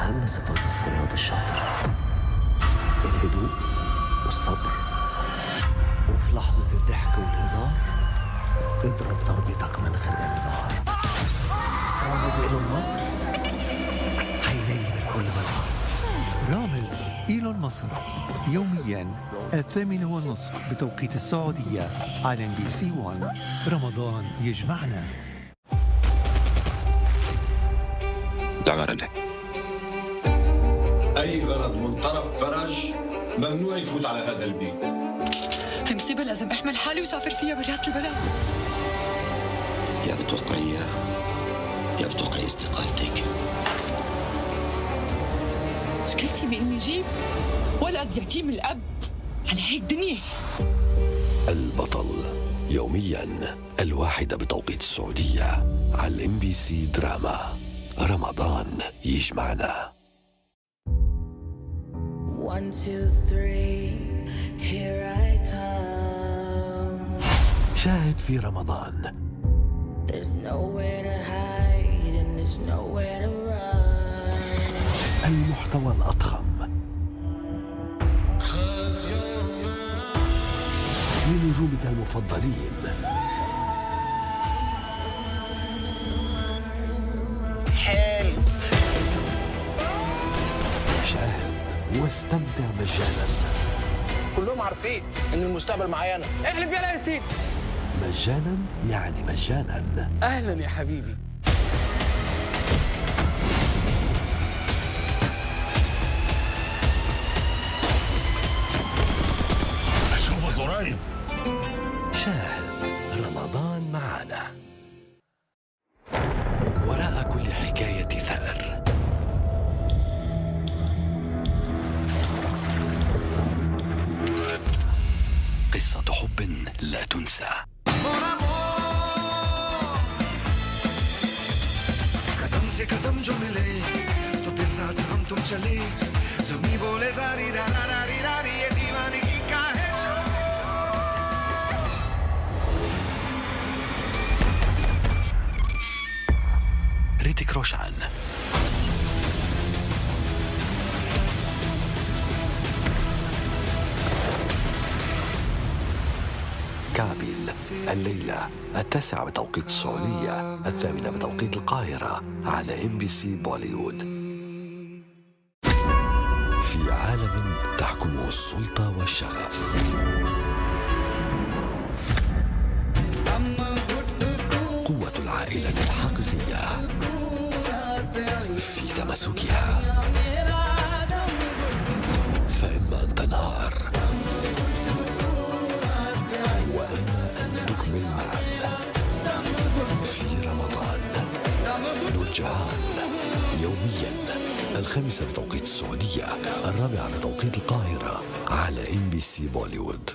أهم صفات الصياد الشاطر: الهدوء والصبر، وفي لحظة الضحك والهزار اضرب ضربتك من غير انذار. رامز إيلون مصر هينيم الكل بالحصر. رامز إيلون مصر يومياً 8:30 بتوقيت السعودية على MBC 1. رمضان يجمعنا. أي غرض من طرف فرج ممنوع يفوت على هذا البيت. هي مصيبة لازم أحمل حالي وسافر فيها برات البلد. يبتقي استقالتك. مشكلتي بإني جيب ولد يتيم الأب على هيك دنيا. البطل يومياً 1 بتوقيت السعودية على MBC دراما. رمضان يجمعنا. 1 2 3 here I come. شاهد في رمضان. There's nowhere to hide and there's nowhere to run. المحتوى الأضخم لنجومك المفضلين. حلو. شاهد واستمتع مجانا. كلهم عارفين ان المستقبل معايا انا. احلف يا ياسين. مجانا يعني مجانا. اهلا يا حبيبي. أشوفك قريب. شاهد رمضان معانا. وراء كل حكاية ثأر قصة حب لا تنسى. कदम से कदम जो मिले तो तेरे साथ हम तुम चले ज़मीं बोले ज़ारी रा रा रा री रा री ये दीवानगी का है ريتيك روشان. كابيل الليلة 9 بتوقيت السعودية، 8 بتوقيت القاهرة على MBC بوليوود. في عالم تحكمه السلطة والشغف، قوة العائلة الحقيقية في تماسكها، فإما أن تنهار وإما أن تكمل معا. في رمضان نور جهان يوميا 5 بتوقيت السعودية، 4 بتوقيت القاهرة على MBC بوليوود.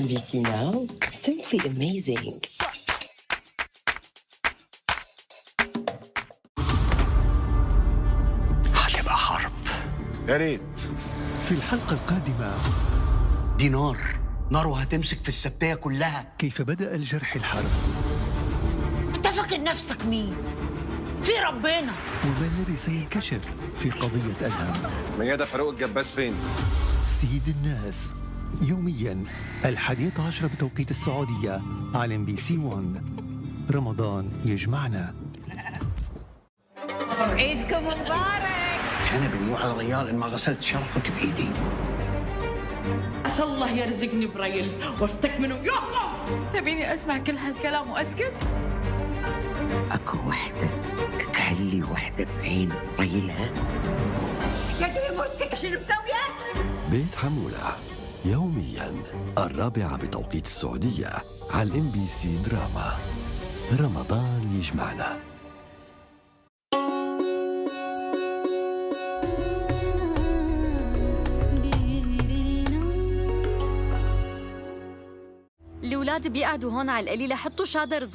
MBC Now, simply amazing. هتبقى حرب. يا ريت. في الحلقة القادمة دي نار وهتمسك في السبتية كلها. كيف بدأ الجرح الحرب، انت فاكر نفسك مين؟ في ربنا. وما الذي سينكشف في قضية أدهم. ميادة فاروق الجباس فين؟ سيد الناس يومياً 11 بتوقيت السعودية على MBC 1. رمضان يجمعنا. عيدكم مبارك. انا بنوع على ريال ان ما غسلت شرفك بايدي. عسى الله يرزقني بريل وافتك منه. يلا تبيني أسمع كل هالكلام وأسكت؟ اكو وحده تهلي وحده بعين ريلها. يا مرتك شنو مسوية؟ بيت حمولة يوميا 4 بتوقيت السعودية على MBC دراما. رمضان يجمعنا. الأولاد بيقعدوا هون على القليلة، حطوا شادر صغير.